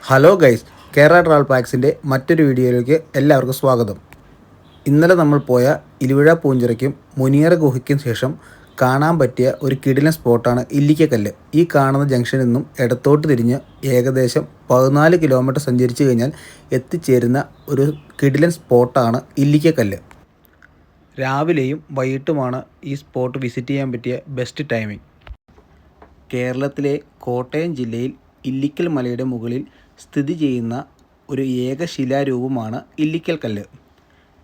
Hello guys, Kerala travel പാക്സിൻ്റെ മറ്റൊരു വീഡിയോയിലേക്ക് എല്ലാവർക്കും സ്വാഗതം. ഇന്നലെ നമ്മൾ പോയ ഇലുവിഴ പൂഞ്ചിറയ്ക്കും മുനിയറ ഗുഹയ്ക്കും ശേഷം കാണാൻ പറ്റിയ ഒരു കിടിലൻ സ്പോട്ടാണ് ഇല്ലിക്കക്കല്ല്. ഈ കാണുന്ന ജംഗ്ഷനിൽ നിന്നും ഇടത്തോട്ട് തിരിഞ്ഞ് ഏകദേശം 14 കിലോമീറ്റർ സഞ്ചരിച്ച് കഴിഞ്ഞാൽ എത്തിച്ചേരുന്ന ഒരു കിടിലൻ സ്പോട്ടാണ് ഇല്ലിക്കക്കല്ല്. രാവിലെയും വൈകിട്ടുമാണ് ഈ സ്പോട്ട് വിസിറ്റ് ചെയ്യാൻ പറ്റിയ ബെസ്റ്റ് ടൈമിംഗ്. കേരളത്തിലെ കോട്ടയം ജില്ലയിൽ ഇല്ലിക്കൽ മലയുടെ മുകളിൽ സ്ഥിതി ചെയ്യുന്ന ഒരു ഏക ശിലാരൂപമാണ് ഇല്ലിക്കൽ കല്ല്.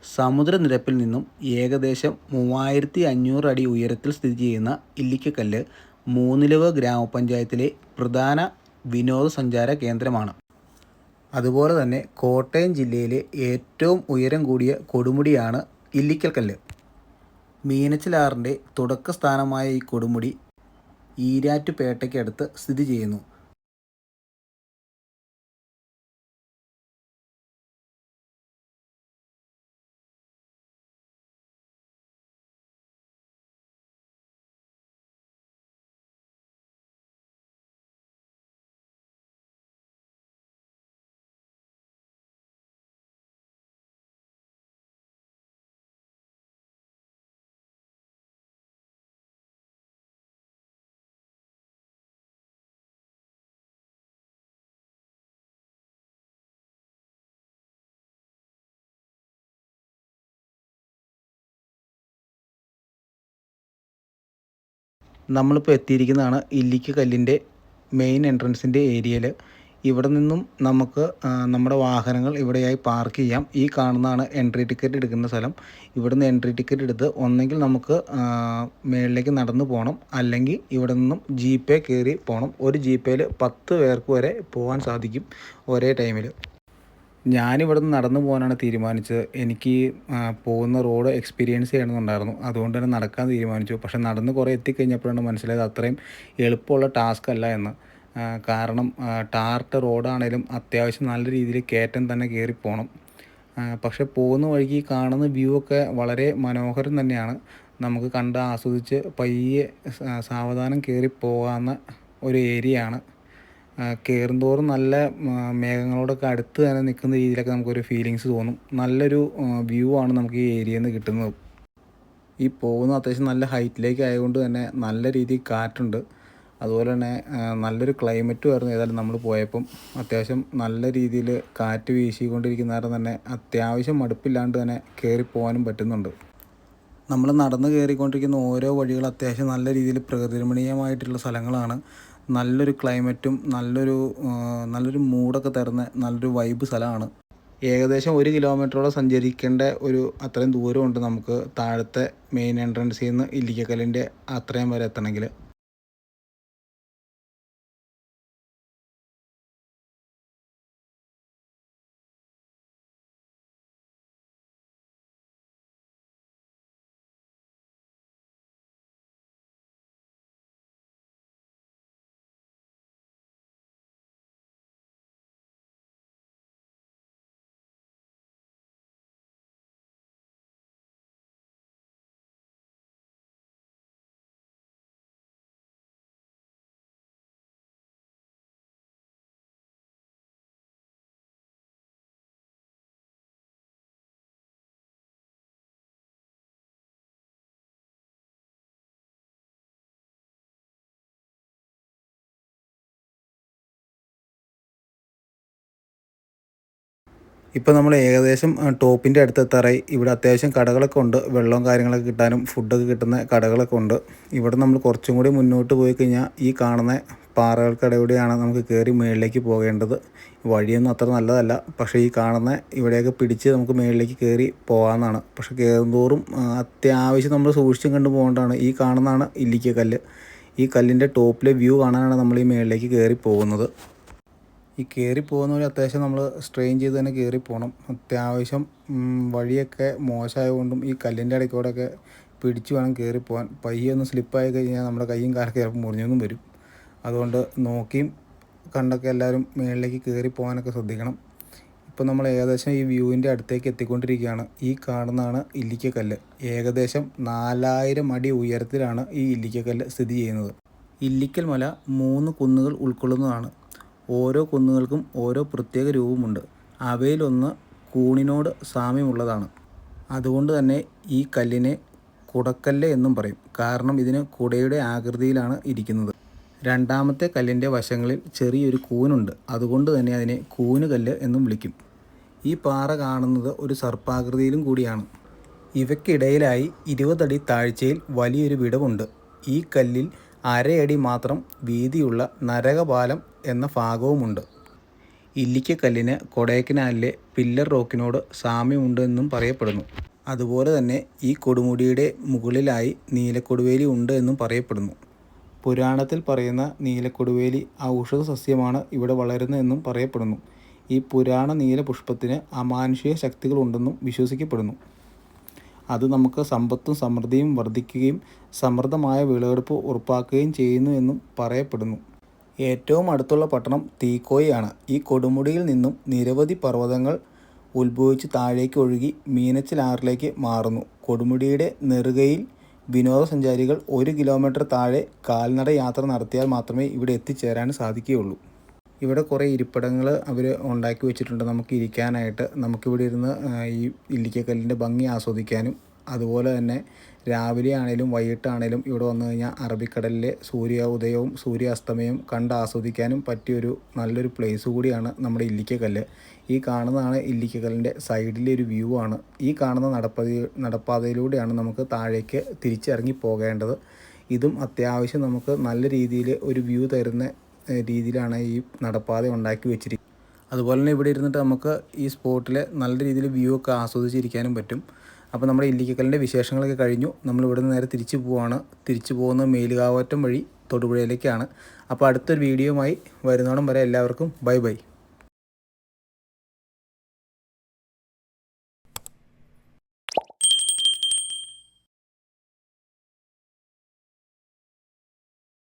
സമുദ്രനിരപ്പിൽ നിന്നും ഏകദേശം 3500 അടി ഉയരത്തിൽ സ്ഥിതി ചെയ്യുന്ന ഇല്ലിക്കക്കല്ല് മൂന്നിലവ് ഗ്രാമപഞ്ചായത്തിലെ പ്രധാന വിനോദസഞ്ചാര കേന്ദ്രമാണ്. അതുപോലെ തന്നെ കോട്ടയം ജില്ലയിലെ ഏറ്റവും ഉയരം കൂടിയ കൊടുമുടിയാണ് ഇല്ലിക്കൽ കല്ല്. മീനച്ചിലാറിൻ്റെ തുടക്ക സ്ഥാനമായ ഈ കൊടുമുടി ഈരാറ്റുപേട്ടയ്ക്കടുത്ത് സ്ഥിതി ചെയ്യുന്നു. നമ്മളിപ്പോൾ എത്തിയിരിക്കുന്നതാണ് ഇല്ലിക്കക്കല്ലിൻ്റെ മെയിൻ എൻട്രൻസിൻ്റെ ഏരിയയിൽ. ഇവിടെ നിന്നും നമുക്ക് നമ്മുടെ വാഹനങ്ങൾ ഇവിടെയായി പാർക്ക് ചെയ്യാം. ഈ കാണുന്നതാണ് എൻട്രി ടിക്കറ്റ് എടുക്കുന്ന സ്ഥലം. ഇവിടുന്ന് എൻട്രി ടിക്കറ്റ് എടുത്ത് ഒന്നെങ്കിൽ നമുക്ക് മേളിലേക്ക് നടന്നു പോകണം, അല്ലെങ്കിൽ ഇവിടെ നിന്നും ജീപ്പേ കയറി പോകണം. ഒരു ജീപ്പേയിൽ 10 പേർക്ക് വരെ പോകാൻ സാധിക്കും ഒരേ ടൈമിൽ. ഞാനിവിടെ നിന്ന് നടന്നു പോകാനാണ് തീരുമാനിച്ചത്. എനിക്ക് പോകുന്ന റോഡ് എക്സ്പീരിയൻസ് ചെയ്യണമെന്നുണ്ടായിരുന്നു. അതുകൊണ്ട് തന്നെ നടക്കാൻ തീരുമാനിച്ചു. പക്ഷേ നടന്ന് കുറേ എത്തിക്കഴിഞ്ഞപ്പോഴാണ് മനസ്സിലായത് അത്രയും എളുപ്പമുള്ള ടാസ്ക് അല്ല എന്ന്. കാരണം ടാറിട്ട റോഡാണേലും അത്യാവശ്യം നല്ല രീതിയിൽ കയറ്റം തന്നെ കയറി പോകണം. പക്ഷേ പോകുന്ന വഴിക്ക് കാണുന്ന വ്യൂ ഒക്കെ വളരെ മനോഹരം തന്നെയാണ്. നമുക്ക് കണ്ട് ആസ്വദിച്ച് പയ്യെ സാവധാനം കയറി പോകാവുന്ന ഒരു ഏരിയയാണ്. കയറുന്തോറും നല്ല മേഘങ്ങളോടൊക്കെ അടുത്ത് തന്നെ നിൽക്കുന്ന രീതിയിലൊക്കെ നമുക്കൊരു ഫീലിങ്സ് തോന്നും. നല്ലൊരു വ്യൂ ആണ് നമുക്ക് ഈ ഏരിയയിൽ നിന്ന് കിട്ടുന്നത്. ഈ പോകുന്ന അത്യാവശ്യം നല്ല ഹൈറ്റിലേക്ക് ആയതുകൊണ്ട് തന്നെ നല്ല രീതിയിൽ കാറ്റുണ്ട്. അതുപോലെ തന്നെ നല്ലൊരു ക്ലൈമറ്റുമായിരുന്നു. ഏതായാലും നമ്മൾ പോയപ്പം അത്യാവശ്യം നല്ല രീതിയിൽ കാറ്റ് വീശിക്കൊണ്ടിരിക്കുന്ന കാരണം തന്നെ അത്യാവശ്യം മടുപ്പില്ലാണ്ട് തന്നെ കയറി പോകാനും പറ്റുന്നുണ്ട്. നമ്മൾ നടന്ന് കയറിക്കൊണ്ടിരിക്കുന്ന ഓരോ വഴികൾ അത്യാവശ്യം നല്ല രീതിയിൽ പ്രകൃതിരമണീയമായിട്ടുള്ള സ്ഥലങ്ങളാണ്. നല്ലൊരു ക്ലൈമറ്റും നല്ലൊരു മൂഡൊക്കെ തരുന്ന നല്ലൊരു വൈബ് സ്ഥലമാണ്. ഏകദേശം 1 കിലോമീറ്ററോളം സഞ്ചരിക്കേണ്ട ഒരു അത്രയും ദൂരമുണ്ട് നമുക്ക് താഴത്തെ മെയിൻ എൻട്രൻസിൽ നിന്ന് ഇല്ലിക്കക്കല്ലിൻ്റെ അത്രയും വരെ എത്തണമെങ്കിൽ. ഇപ്പോൾ നമ്മൾ ഏകദേശം ടോപ്പിൻ്റെ അടുത്ത് എത്താറായി. ഇവിടെ അത്യാവശ്യം കടകളൊക്കെ ഉണ്ട്. വെള്ളവും കാര്യങ്ങളൊക്കെ കിട്ടാനും ഫുഡൊക്കെ കിട്ടുന്ന കടകളൊക്കെ ഉണ്ട്. ഇവിടെ നമ്മൾ കുറച്ചും കൂടി മുന്നോട്ട് പോയി കഴിഞ്ഞാൽ ഈ കാണുന്ന പാറകൾക്കിടയിലൂടെയാണ് നമുക്ക് കയറി മുകളിലേക്ക് പോകേണ്ടത്. വഴിയൊന്നും അത്ര നല്ലതല്ല. പക്ഷേ ഈ കാണുന്ന ഇവിടെയൊക്കെ പിടിച്ച് നമുക്ക് മുകളിലേക്ക് കയറി പോകാമെന്നാണ്. പക്ഷേ കയറുന്തോറും അത്യാവശ്യം നമ്മൾ സൂക്ഷിച്ചും കണ്ട് പോകേണ്ടതാണ്. ഈ കാണുന്നതാണ് ഇല്ലിക്കക്കല്ല്. ഈ കല്ലിൻ്റെ ടോപ്പിലെ വ്യൂ കാണാനാണ് നമ്മൾ ഈ മുകളിലേക്ക് കയറി പോകുന്നത്. ഈ കയറി പോകുന്ന വഴി അത്യാവശ്യം നമ്മൾ സ്ട്രെയിൻ ചെയ്ത് തന്നെ കയറി പോകണം. അത്യാവശ്യം വഴിയൊക്കെ മോശമായതുകൊണ്ടും ഈ കല്ലിൻ്റെ ഇടയ്ക്കൂടെയൊക്കെ പിടിച്ച് വേണം കയറി പോകാൻ. പയ്യെ ഒന്ന് സ്ലിപ്പായി കഴിഞ്ഞാൽ നമ്മുടെ കൈയും കാലൊക്കെ ചിലപ്പോൾ മുറിഞ്ഞൊന്നും വരും. അതുകൊണ്ട് നോക്കിയും കണ്ടൊക്കെ എല്ലാവരും മുകളിലേക്ക് കയറി പോകാനൊക്കെ ശ്രദ്ധിക്കണം. ഇപ്പോൾ നമ്മൾ ഏകദേശം ഈ വ്യൂവിൻ്റെ അടുത്തേക്ക് എത്തിക്കൊണ്ടിരിക്കുകയാണ്. ഈ കാണുന്നതാണ് ഇല്ലിക്കക്കല്ല്. ഏകദേശം 4000 അടി ഉയരത്തിലാണ് ഈ ഇല്ലിക്കക്കല്ല് സ്ഥിതി ചെയ്യുന്നത്. ഇല്ലിക്കൽ മല 3 കുന്നുകൾ ഉൾക്കൊള്ളുന്നതാണ്. ഓരോ കുന്നുകൾക്കും ഓരോ പ്രത്യേക രൂപമുണ്ട്. അവയിലൊന്ന് കൂണിനോട് സാമ്യമുള്ളതാണ്. അതുകൊണ്ട് തന്നെ ഈ കല്ലിനെ കുടക്കല്ല് എന്നും പറയും. കാരണം ഇതിന് കുടയുടെ ആകൃതിയിലാണ് ഇരിക്കുന്നത്. രണ്ടാമത്തെ കല്ലിൻ്റെ വശങ്ങളിൽ ചെറിയൊരു കൂനുണ്ട്. അതുകൊണ്ട് തന്നെ അതിനെ കൂനുകല്ല് എന്നും വിളിക്കും. ഈ പാറ കാണുന്നത് ഒരു സർപ്പാകൃതിയിലും കൂടിയാണ്. ഇവയ്ക്കിടയിലായി 20 അടി താഴ്ചയിൽ വലിയൊരു വിടവുണ്ട്. ഈ കല്ലിൽ അരയടി മാത്രം വീതിയുള്ള നരകപാലം എന്ന ഭാഗവുമുണ്ട്. ഇല്ലിക്കക്കല്ലിന് കൊടൈക്കനാലിലെ പില്ലർ റോക്കിനോട് സാമ്യമുണ്ടെന്നും പറയപ്പെടുന്നു. അതുപോലെ തന്നെ ഈ കൊടുമുടിയുടെ മുകളിലായി നീലക്കൊടുവേലി ഉണ്ട് എന്നും പറയപ്പെടുന്നു. പുരാണത്തിൽ പറയുന്ന നീലക്കൊടുവേലി ഔഷധ സസ്യമാണ് ഇവിടെ വളരുന്നതെന്നും പറയപ്പെടുന്നു. ഈ പുരാണ നീലപുഷ്പത്തിന് അമാനുഷിക ശക്തികളുണ്ടെന്നും വിശ്വസിക്കപ്പെടുന്നു. അത് നമുക്ക് സമ്പത്തും സമൃദ്ധിയും വർദ്ധിക്കുകയും സമൃദ്ധമായ വിളവെടുപ്പ് ഉറപ്പാക്കുകയും ചെയ്യുന്നു എന്നും പറയപ്പെടുന്നു. ഏറ്റവും അടുത്തുള്ള പട്ടണം തീക്കോയിയാണ്. ഈ കൊടുമുടിയിൽ നിന്നും നിരവധി പർവ്വതങ്ങൾ ഉത്ഭവിച്ച് താഴേക്ക് ഒഴുകി മീനച്ചിൽ ആറിലേക്ക് മാറുന്നു. കൊടുമുടിയുടെ നെറുകയിൽ വിനോദസഞ്ചാരികൾ 1 കിലോമീറ്റർ താഴെ കാൽനട യാത്ര നടത്തിയാൽ മാത്രമേ ഇവിടെ എത്തിച്ചേരാൻ സാധിക്കുകയുള്ളൂ. ഇവിടെ കുറേ ഇരിപ്പിടങ്ങൾ അവർ ഉണ്ടാക്കി വെച്ചിട്ടുണ്ട് നമുക്ക് ഇരിക്കാനായിട്ട്. നമുക്കിവിടെ ഇരുന്ന് ഈ ഇല്ലിക്കക്കല്ലിൻ്റെ ഭംഗി ആസ്വദിക്കാനും അതുപോലെ തന്നെ രാവിലെ ആണെങ്കിലും വൈകിട്ടാണെങ്കിലും ഇവിടെ വന്നു കഴിഞ്ഞാൽ അറബിക്കടലിലെ സൂര്യോദയവും സൂര്യാസ്തമയവും കണ്ട് ആസ്വദിക്കാനും പറ്റിയൊരു നല്ലൊരു പ്ലേസ് കൂടിയാണ് നമ്മുടെ ഇല്ലിക്കക്കല്ല്. ഈ കാണുന്നതാണ് ഇല്ലിക്കക്കല്ലിൻ്റെ സൈഡിലെ ഒരു വ്യൂ ആണ്. ഈ കാണുന്ന നടപ്പാതയിലൂടെയാണ് നമുക്ക് താഴേക്ക് തിരിച്ചിറങ്ങി പോകേണ്ടത്. ഇതും അത്യാവശ്യം നമുക്ക് നല്ല രീതിയിൽ ഒരു വ്യൂ തരുന്ന രീതിയിലാണ് ഈ നടപ്പാത ഉണ്ടാക്കി വെച്ചിരിക്കുന്നത്. അതുപോലെ തന്നെ ഇവിടെ ഇരുന്നിട്ട് നമുക്ക് ഈ സ്പോട്ടിൽ നല്ല രീതിയിൽ വ്യൂ ഒക്കെ ആസ്വദിച്ചിരിക്കാനും പറ്റും. അപ്പോൾ നമ്മുടെ ഇല്ലിക്കക്കല്ലിൻ്റെ വിശേഷങ്ങളൊക്കെ കഴിഞ്ഞു. നമ്മൾ ഇവിടെ നിന്ന് നേരെ തിരിച്ചു പോവുകയാണ്. തിരിച്ചു പോകുന്ന മേലുകാവറ്റം വഴി തൊടുപുഴയിലേക്കാണ്. അപ്പോൾ അടുത്തൊരു വീഡിയോയുമായി വരുന്നോടം വരെ എല്ലാവർക്കും ബൈ ബൈ.